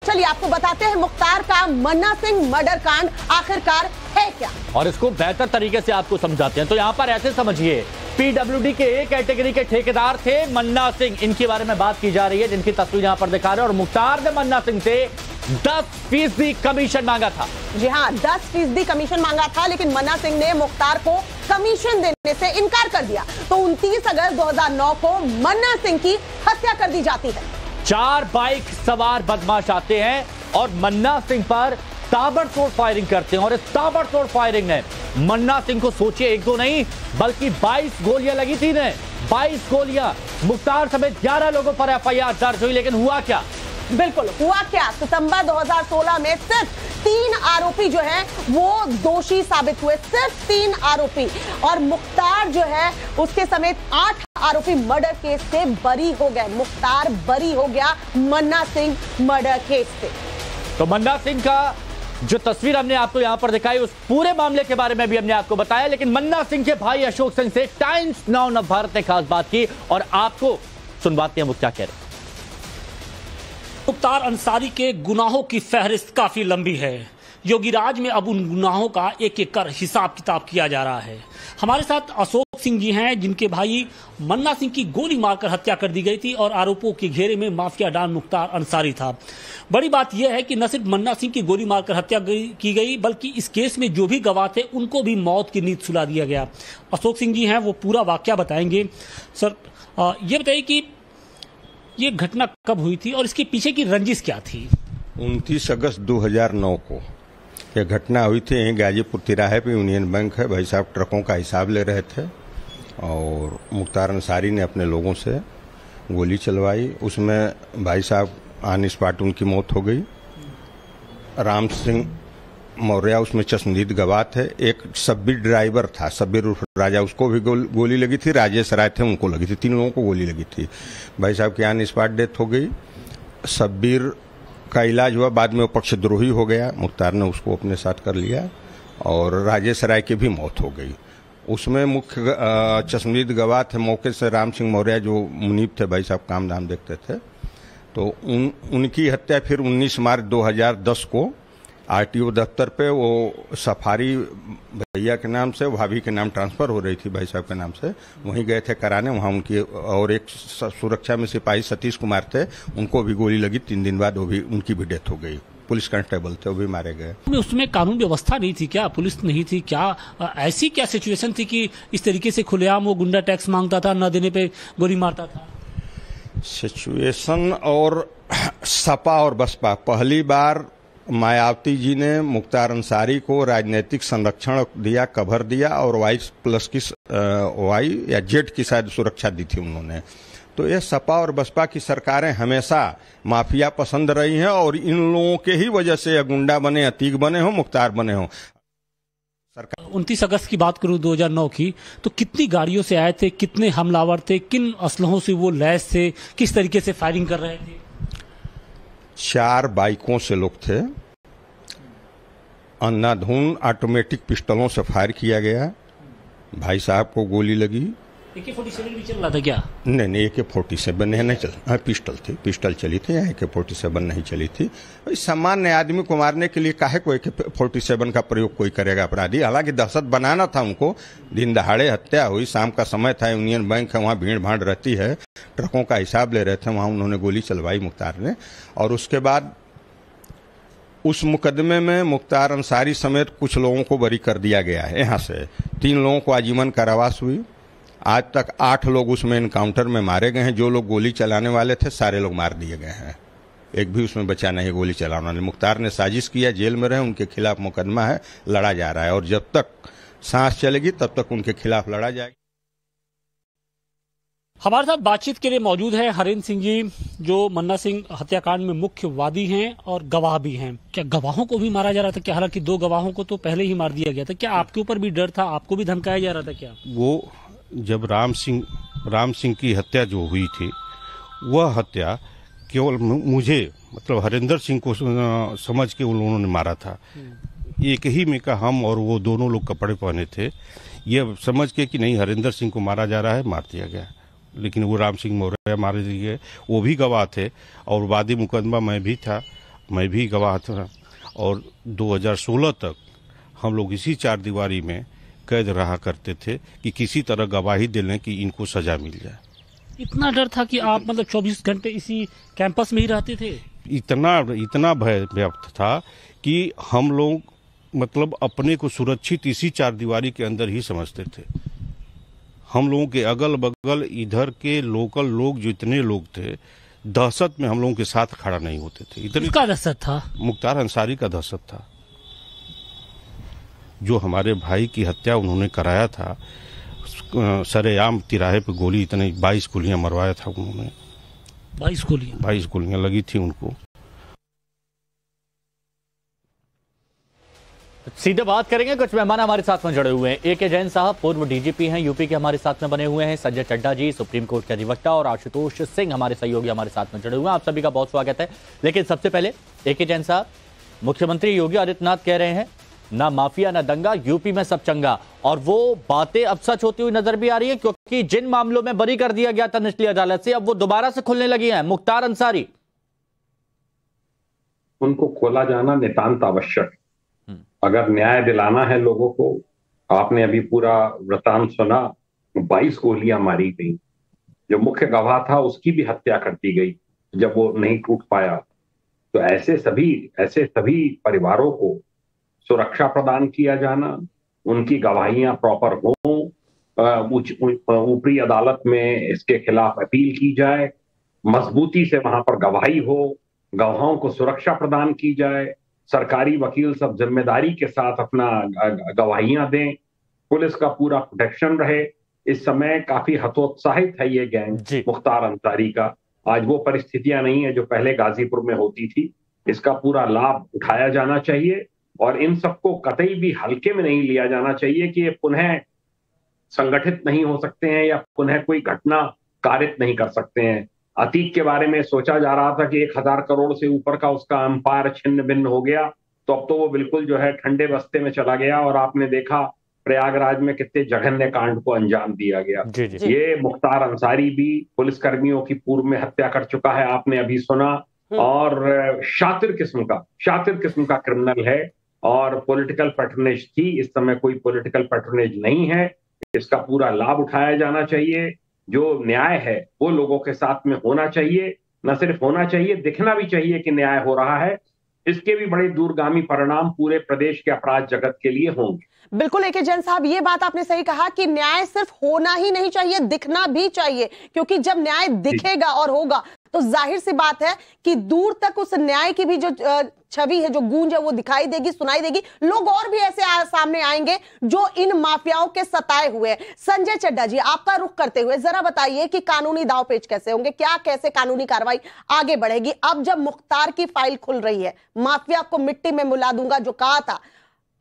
चलिए आपको बताते हैं मुख्तार का मन्ना सिंह मर्डर कांड आखिरकार है क्या, और इसको बेहतर तरीके से आपको समझाते हैं। तो यहाँ पर ऐसे समझिए, पीडब्ल्यूडी के ए कैटेगरी के ठेकेदार थे मन्ना सिंह, इनके बारे में बात की जा रही है, जिनकी तस्वीर यहाँ पर दिखा रहे हैं। और मुख्तार ने मन्ना सिंह से 10% कमीशन मांगा था। जी हाँ, 10% कमीशन मांगा था, लेकिन मन्ना सिंह ने मुख्तार को कमीशन देने से इनकार कर दिया। तो 29 अगस्त 2009 को मन्ना सिंह की हत्या कर दी जाती है। 4 बाइक सवार बदमाश आते हैं और मन्ना सिंह पर ताबड़तोड़ फायरिंग करते हैं। और इस ताबड़तोड़ फायरिंग में मन्ना सिंह को सोचिए 1-2 नहीं बल्कि 22 गोलियां लगी थी। 22 गोलियां, मुख्तार समेत 11 लोगों पर एफआईआर दर्ज हुई। लेकिन हुआ क्या? बिल्कुल हुआ क्या, सितंबर 2016 में सिर्फ 3 आरोपी जो हैं वो दोषी साबित हुए, सिर्फ 3 आरोपी। और मुख्तार जो है उसके समेत 8 आरोपी मर्डर केस से बरी हो गए। मुख्तार बरी हो गया मन्ना सिंह मर्डर केस से। तो मन्ना सिंह का जो तस्वीर हमने आपको यहां पर दिखाई, उस पूरे मामले के बारे में भी हमने आपको बताया। लेकिन मन्ना सिंह के भाई अशोक सिंह से टाइम्स नाउ नव भारत ने खास बात की और आपको सुनवाते हैं वो क्या कह रहे हैं। मुख्तार अंसारी के गुनाहों की फहरिस्त काफी लंबी है। योगीराज में अब उन गुनाहों का एक एक कर हिसाब किताब किया जा रहा है। हमारे साथ अशोक सिंह जी हैं, जिनके भाई मन्ना सिंह की गोली मारकर हत्या कर दी गई थी और आरोपों के घेरे में माफिया डॉन मुख्तार अंसारी था। बड़ी बात यह है कि न सिर्फ मन्ना सिंह की गोली मारकर हत्या की गई, बल्कि इस केस में जो भी गवाह थे उनको भी मौत की नींद सुला दिया गया। अशोक सिंह जी हैं, वो पूरा वाकया बताएंगे। सर, ये बताइए कि ये घटना कब हुई थी और इसके पीछे की रंजिश क्या थी? 29 अगस्त 2009 को यह घटना हुई थी। यहीं गाजीपुर तिराहे पे यूनियन बैंक है। भाई साहब ट्रकों का हिसाब ले रहे थे और मुख्तार अंसारी ने अपने लोगों से गोली चलवाई। उसमें भाई साहब ऑन स्पॉट उनकी मौत हो गई। राम सिंह मौर्य उसमें चश्मदीद गवाह थे। एक सब्बीर ड्राइवर था, सब्बीर उर्फ राजा, उसको भी गोली लगी थी। राजेश राय थे, उनको लगी थी। 3 लोगों को गोली लगी थी। भाई साहब की ऑन स्पॉट डेथ हो गई। सब्बीर का इलाज हुआ, बाद में वो पक्षद्रोही हो गया। मुख्तार ने उसको अपने साथ कर लिया और राजेश राय की भी मौत हो गई। उसमें मुख्य चश्मदीद गवाह थे मौके से राम सिंह मौर्य, जो मुनीब थे, भाई साहब काम धाम देखते थे। तो उनकी हत्या फिर 19 मार्च 2010 को आरटीओ दफ्तर पे वो सफारी भैया के नाम से भाभी के नाम ट्रांसफर हो रही थी, भाई साहब के नाम से, वहीं गए थे कराने। वहाँ उनकी और एक सुरक्षा में सिपाही सतीश कुमार थे, उनको भी गोली लगी। 3 दिन बाद वो भी उनकी भी डेथ हो गई। पुलिस कांस्टेबल थे, वो भी मारे गए। उसमें कानून व्यवस्था नहीं थी क्या? पुलिस नहीं थी क्या? ऐसी क्या सिचुएशन थी कि इस तरीके से खुलेआम वो गुंडा टैक्स मांगता था, न देने पे गोली मारता था? सिचुएशन और सपा और बसपा, पहली बार मायावती जी ने मुख्तार अंसारी को राजनीतिक संरक्षण दिया, कवर दिया और वाई या जेड की शायद सुरक्षा दी थी उन्होंने। तो ये सपा और बसपा की सरकारें हमेशा माफिया पसंद रही हैं और इन लोगों के ही वजह से या गुंडा बने, अतीक बने हो, मुख्तार बने हो। 29 अगस्त की बात करूं 2009 की, तो कितनी गाड़ियों से आए थे, कितने हमलावर थे, किन असलहों से वो लैस थे, किस तरीके से फायरिंग कर रहे थे? 4 बाइकों से लोग थे। अंधाधुंध ऑटोमेटिक पिस्टलों से फायर किया गया। भाई साहब को गोली लगी। AK-47 भी चल रहा था क्या? नहीं, AK-47 नहीं चल, हाँ पिस्टल चली थी। AK-47 नहीं चली थी। सामान्य आदमी को मारने के लिए काहे को AK-47 का प्रयोग कोई करेगा अपराधी? हालांकि दहशत बनाना था उनको। दिन दहाड़े हत्या हुई, शाम का समय था, यूनियन बैंक है, वहाँ भीड़ भाड़ रहती है, ट्रकों का हिसाब ले रहे थे, वहाँ उन्होंने गोली चलवाई मुख्तार ने। और उसके बाद उस मुकदमे में मुख्तार अंसारी समेत कुछ लोगों को बरी कर दिया गया है। यहाँ से 3 लोगों को आजीवन कारावास हुई। आज तक 8 लोग उसमें एनकाउंटर में मारे गए हैं। जो लोग गोली चलाने वाले थे सारे लोग मार दिए गए हैं, एक भी उसमें बचा नहीं गोली चलाने वाले। मुख्तार ने साजिश किया, जेल में रहे, उनके खिलाफ मुकदमा है, लड़ा जा रहा है और जब तक सांस चलेगी तब तक उनके खिलाफ लड़ा जाएगा। हमारे साथ बातचीत के लिए मौजूद है हरेंद्र सिंह जी, जो मन्ना सिंह हत्याकांड में मुख्य वादी हैं और गवाह भी हैं। क्या गवाहों को भी मारा जा रहा था क्या? हालांकि 2 गवाहों को तो पहले ही मार दिया गया था। क्या आपके ऊपर भी डर था? आपको भी धमकाया जा रहा था क्या? वो जब राम सिंह की हत्या जो हुई थी, वह हत्या केवल मुझे, मतलब हरेंद्र सिंह को समझ के उन्होंने मारा था। एक ही में का हम और वो दोनों लोग कपड़े पहने थे, ये समझ के कि नहीं हरेंद्र सिंह को मारा जा रहा है, मार दिया गया। लेकिन वो राम सिंह मौर्य मारे दिए, वो भी गवाह थे और वादी मुकदमा मैं भी था मैं भी गवाह था, और 2016 तक हम लोग इसी चार दीवारी में कैद रहा करते थे कि किसी तरह गवाही दे लें कि इनको सजा मिल जाए। इतना डर था कि आप मतलब 24 घंटे इसी कैंपस में ही रहते थे? इतना भय व्याप्त था कि हम लोग मतलब अपने को सुरक्षित इसी चार दीवारी के अंदर ही समझते थे। हम लोगों के अगल बगल इधर के लोकल लोग जितने लोग थे, दहशत में हम लोगों के साथ खड़ा नहीं होते थे। इतनी का दहशत था? मुख्तार अंसारी का दहशत था, जो हमारे भाई की हत्या उन्होंने कराया था। सरेआम तिराहे पे गोली, इतने 22 गोलियां मरवाया था उन्होंने। 22 गोलियां लगी थी उनको। सीधे बात करेंगे, कुछ मेहमान हमारे साथ में जुड़े हुए हैं। ए.के. जैन साहब पूर्व डीजीपी हैं, यूपी के हमारे साथ में बने हुए हैं। संजय चड्ढा जी सुप्रीम कोर्ट के अधिवक्ता, और आशुतोष सिंह हमारे सहयोगी हमारे साथ में जुड़े हुए हैं। आप सभी का बहुत स्वागत है। लेकिन सबसे पहले ए.के. जैन साहब, मुख्यमंत्री योगी आदित्यनाथ कह रहे हैं ना माफिया ना दंगा, यूपी में सब चंगा, और वो बातें अब सच होती हुई नजर भी आ रही है, क्योंकि जिन मामलों में बरी कर दिया गया था निचली अदालत से, अब वो दोबारा से खुलने लगी हैं। मुख्तार अंसारी, उनको खोला जाना नितांत आवश्यक। अगर न्याय दिलाना है लोगों को, आपने अभी पूरा वृतांत सुना, 22 गोलियां मारी गई। जो मुख्य गवाह था उसकी भी हत्या कर दी गई जब वो नहीं टूट पाया। तो ऐसे सभी परिवारों को सुरक्षा प्रदान किया जाना, उनकी गवाहियां प्रॉपर हों, ऊपरी अदालत में इसके खिलाफ अपील की जाए, मजबूती से वहां पर गवाही हो, गवाहों को सुरक्षा प्रदान की जाए, सरकारी वकील सब जिम्मेदारी के साथ अपना गवाहियां दें, पुलिस का पूरा प्रोटेक्शन रहे। इस समय काफी हतोत्साहित है ये गैंग मुख्तार अंसारी का। आज वो परिस्थितियां नहीं है जो पहले गाजीपुर में होती थी। इसका पूरा लाभ उठाया जाना चाहिए, और इन सबको कतई भी हल्के में नहीं लिया जाना चाहिए कि ये पुनः संगठित नहीं हो सकते हैं या पुनः कोई घटना कारित नहीं कर सकते हैं। अतीत के बारे में सोचा जा रहा था कि 1000 करोड़ से ऊपर का उसका अंपायर छिन्न भिन्न हो गया, तो अब तो वो बिल्कुल जो है ठंडे बस्ते में चला गया, और आपने देखा प्रयागराज में कितने जघन्य कांड को अंजाम दिया गया। ये मुख्तार अंसारी भी पुलिसकर्मियों की पूर्व में हत्या कर चुका है, आपने अभी सुना, और शातिर किस्म का क्रिमिनल है, और पॉलिटिकल पैटर्नेज थी। इस समय कोई पॉलिटिकल पैटर्नेज नहीं है। इसका पूरा लाभ उठाया जाना चाहिए। जो न्याय है वो लोगों के साथ में होना चाहिए, न सिर्फ होना चाहिए, दिखना भी चाहिए कि न्याय हो रहा है। इसके भी बड़े दूरगामी परिणाम पूरे प्रदेश के अपराध जगत के लिए होंगे। बिल्कुल ए.के. जैन साहब, ये बात आपने सही कहा कि न्याय सिर्फ होना ही नहीं चाहिए, दिखना भी चाहिए, क्योंकि जब न्याय दिखेगा और होगा तो जाहिर सी बात है कि दूर तक उस न्याय की भी जो छवि है, जो गूंज है, वो दिखाई देगी, सुनाई देगी। लोग और भी ऐसे सामने आएंगे जो इन माफियाओं के सताए हुए हैं। संजय चड्ढा जी, आपका रुख करते हुए जरा बताइए कि कानूनी दावपेच कैसे होंगे, कैसे कानूनी कार्रवाई आगे बढ़ेगी अब जब मुख्तार की फाइल खुल रही है? माफिया को मिट्टी में मिला दूंगा जो कहा था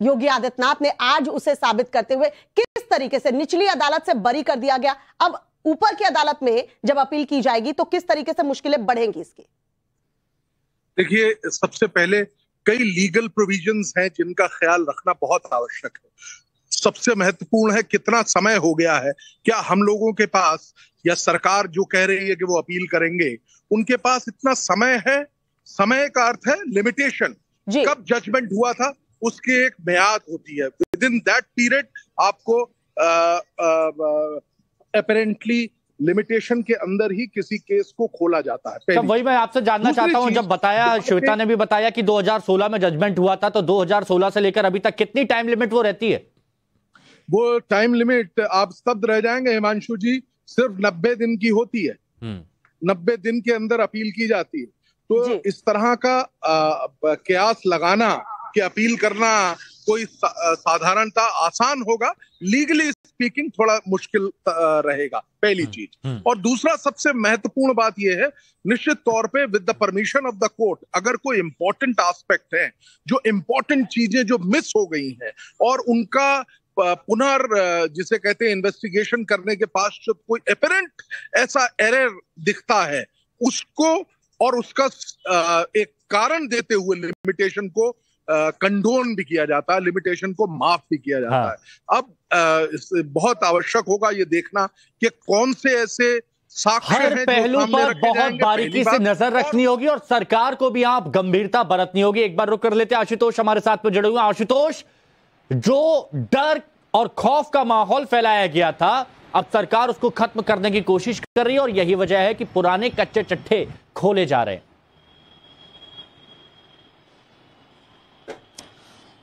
योगी आदित्यनाथ ने, आज उसे साबित करते हुए किस तरीके से निचली अदालत से बरी कर दिया गया, अब ऊपर की अदालत में जब अपील की जाएगी तो किस तरीके से मुश्किलें बढ़ेंगी इसकी? देखिए, सबसे पहले कई लीगल प्रोविजंस हैं जिनका ख्याल रखना बहुत आवश्यक है। सबसे महत्वपूर्ण है कितना समय हो गया है। क्या हम लोगों के पास, या सरकार जो कह रही है कि वो अपील करेंगे, उनके पास इतना समय है? समय का अर्थ है लिमिटेशन। कब जजमेंट हुआ था उसकी एक म्याद होती है। विद इन दैट पीरियड आपको अपेरेंटली लिमिटेशन के अंदर ही किसी केस को खोला जाता है। तो वही मैं आपसे जानना चाहता हूं, जब बताया, श्वेता ने भी बताया कि 2016 में जजमेंट हुआ था, तो 2016 से लेकर अभी तक कितनी टाइम लिमिट वो रहती है? वो टाइम लिमिट आप स्तब्ध रह जाएंगे हिमांशु जी, सिर्फ 90 दिन की होती है। 90 दिन के अंदर अपील की जाती है। तो इस तरह का कयास लगाना कि अपील करना कोई साधारणता आसान होगा, लीगली स्पीकिंग थोड़ा मुश्किल रहेगा, पहली चीज। और दूसरा सबसे महत्वपूर्ण बात यह है, निश्चित तौर पे with the permission of the court, अगर कोई इंपॉर्टेंट एस्पेक्ट है, जो इंपॉर्टेंट चीजें जो मिस हो गई हैं और उनका जिसे कहते हैं इन्वेस्टिगेशन करने के पश्चात कोई एपरेंट ऐसा एरर दिखता है, उसको और उसका एक कारण देते हुए लिमिटेशन को कंडोन भी किया जाता है, लिमिटेशन को माफ भी किया जाता है। अब बहुत आवश्यक होगा ये देखना कि कौन से ऐसे साक्ष्य हर हैं जो पहलू सामने पर रखे बहुत जाएंगे, बारीकी पहली से बात। नजर रखनी होगी और सरकार को भी आप गंभीरता बरतनी होगी। एक बार रुक कर लेते हैं, आशुतोष हमारे साथ में जुड़े हुए। आशुतोष, जो डर और खौफ का माहौल फैलाया गया था, अब सरकार उसको खत्म करने की कोशिश कर रही है और यही वजह है कि पुराने कच्चे चट्टे खोले जा रहे हैं।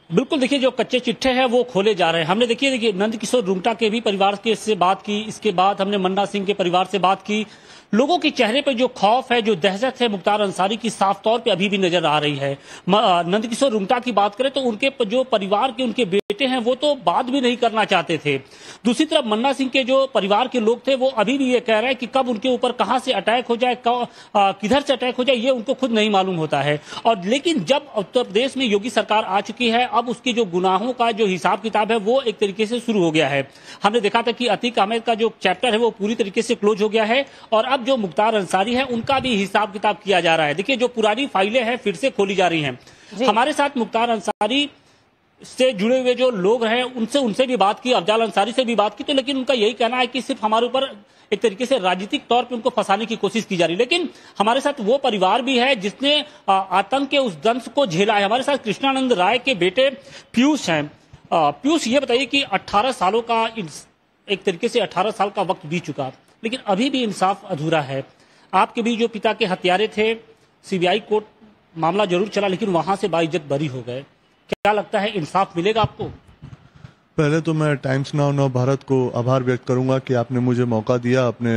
बिल्कुल, देखिए जो कच्चे चिट्ठे हैं वो खोले जा रहे हैं। हमने देखिए नंदकिशोर रुंगटा के भी परिवार के से बात की, इसके बाद हमने मन्ना सिंह के परिवार से बात की। लोगों के चेहरे पे जो खौफ है, जो दहशत है मुख्तार अंसारी की, साफ तौर पे अभी भी नजर आ रही है। नंदकिशोर रुंगटा की बात करें तो उनके जो परिवार के उनके बेटे हैं वो तो बात भी नहीं करना चाहते थे। दूसरी तरफ मन्ना सिंह के जो परिवार के लोग थे वो अभी भी ये कह रहे हैं कि कब उनके ऊपर कहां से अटैक हो जाए, किधर से अटैक हो जाए, ये उनको खुद नहीं मालूम होता है। और लेकिन जब उत्तर प्रदेश में योगी सरकार आ चुकी है, अब उसकी जो गुनाहों का जो हिसाब किताब है वो एक तरीके से शुरू हो गया है। हमने देखा था कि अतीक अहमद का जो चैप्टर है वो पूरी तरीके से क्लोज हो गया है और अब जो मुख्तार अंसारी है उनका भी हिसाब किताब किया जा रहा है। देखिए जो पुरानी फाइलें हैं फिर से खोली जा रही हैं। हमारे साथ मुख्तार अंसारी से जुड़े हुए जो लोग हैं उनसे भी बात की, अफजाल अंसारी से भी बात की, तो लेकिन उनका यही कहना है कि सिर्फ हमारे ऊपर एक तरीके से राजनीतिक तौर पे उनको फंसाने की कोशिश की जा रही है। लेकिन हमारे साथ वो परिवार भी है जिसने आतंक के उस दंश को झेला है। हमारे साथ कृष्णानंद राय के बेटे पीयूष हैं। पीयूष, ये बताइए कि 18 सालों का एक तरीके से 18 साल का वक्त बीत चुका, लेकिन अभी भी इंसाफ अधूरा है। आपके भी जो पिता के हत्यारे थे, सीबीआई कोर्ट मामला जरूर चला लेकिन वहां से बाइज्जत बरी हो गए। क्या लगता है इंसाफ मिलेगा आपको? पहले तो मैं टाइम्स नाउ नव भारत को आभार व्यक्त करूंगा कि आपने मुझे मौका दिया अपने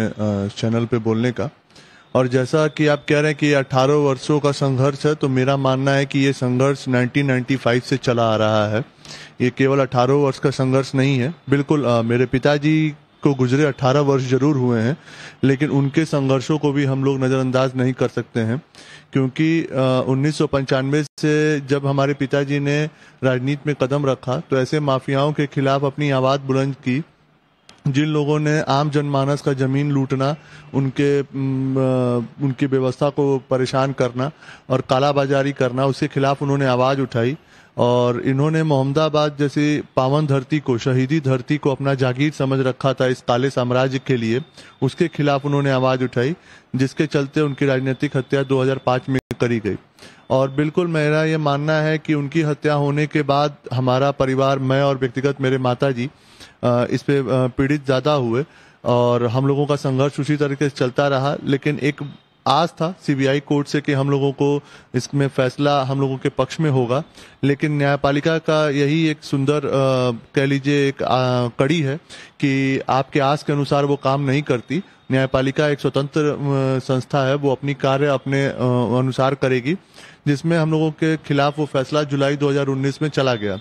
चैनल पे बोलने का। और जैसा कि आप कह रहे हैं कि 18 वर्षों का संघर्ष है, तो मेरा मानना है कि ये संघर्ष 1995 से चला आ रहा है। ये केवल 18 वर्ष का संघर्ष नहीं है। बिल्कुल मेरे पिताजी को गुजरे 18 वर्ष जरूर हुए हैं, लेकिन उनके संघर्षों को भी हम लोग नज़रअंदाज नहीं कर सकते हैं, क्योंकि 1995 से जब हमारे पिताजी ने राजनीति में कदम रखा तो ऐसे माफियाओं के खिलाफ अपनी आवाज़ बुलंद की जिन लोगों ने आम जनमानस का जमीन लूटना, उनकी व्यवस्था को परेशान करना और कालाबाजारी करना, उसके खिलाफ उन्होंने आवाज़ उठाई। और इन्होंने मोहम्मदाबाद जैसी पावन धरती को, शहीदी धरती को अपना जागीर समझ रखा था इस काले साम्राज्य के लिए, उसके खिलाफ उन्होंने आवाज़ उठाई, जिसके चलते उनकी राजनीतिक हत्या 2005 में करी गई। और बिल्कुल मेरा ये मानना है कि उनकी हत्या होने के बाद हमारा परिवार, मैं और व्यक्तिगत मेरे माताजी इस पे पीड़ित ज़्यादा हुए और हम लोगों का संघर्ष उसी तरीके से चलता रहा। लेकिन एक आस था सीबीआई कोर्ट से कि हम लोगों को इसमें फैसला हम लोगों के पक्ष में होगा, लेकिन न्यायपालिका का यही एक सुंदर कह लीजिए एक कड़ी है कि आपके आस के अनुसार वो काम नहीं करती। न्यायपालिका एक स्वतंत्र संस्था है, वो अपनी कार्य अपने अनुसार करेगी, जिसमें हम लोगों के खिलाफ वो फैसला जुलाई 2019 में चला गया।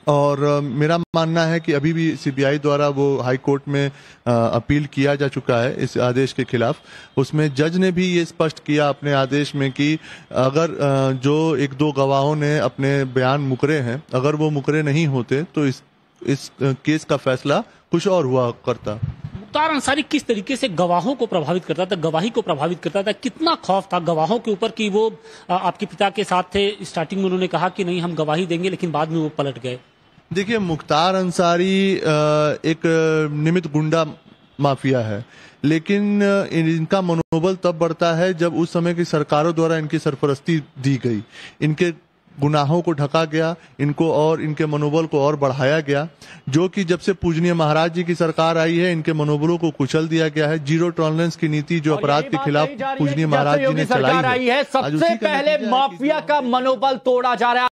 और मेरा मानना है कि अभी भी सीबीआई द्वारा वो हाई कोर्ट में अपील किया जा चुका है इस आदेश के खिलाफ। उसमें जज ने भी ये स्पष्ट किया अपने आदेश में कि अगर जो एक दो गवाहों ने अपने बयान मुकरे हैं, अगर वो मुकरे नहीं होते तो इस केस का फैसला कुछ और हुआ करता। मुख्तार अंसारी किस तरीके से गवाहों को प्रभावित करता था, गवाही को प्रभावित करता था? कितना खौफ था गवाहों के ऊपर कि वो आपके पिता के साथ थे, स्टार्टिंग में उन्होंने कहा कि नहीं हम गवाही देंगे, लेकिन बाद में वो पलट गए? देखिए, मुख्तार अंसारी एक निमित्त गुंडा माफिया है, लेकिन इनका मनोबल तब बढ़ता है जब उस समय की सरकारों द्वारा इनकी सरपरस्ती दी गई, इनके गुनाहों को ढका गया, इनको और इनके मनोबल को और बढ़ाया गया, जो कि जब से पूजनीय महाराज जी की सरकार आई है इनके मनोबलों को कुचल दिया गया है। जीरो टॉलरेंस की नीति जो अपराध के खिलाफ पूजनीय महाराज जी ने चलाई है, सबसे पहले माफिया का मनोबल तोड़ा जा रहा है।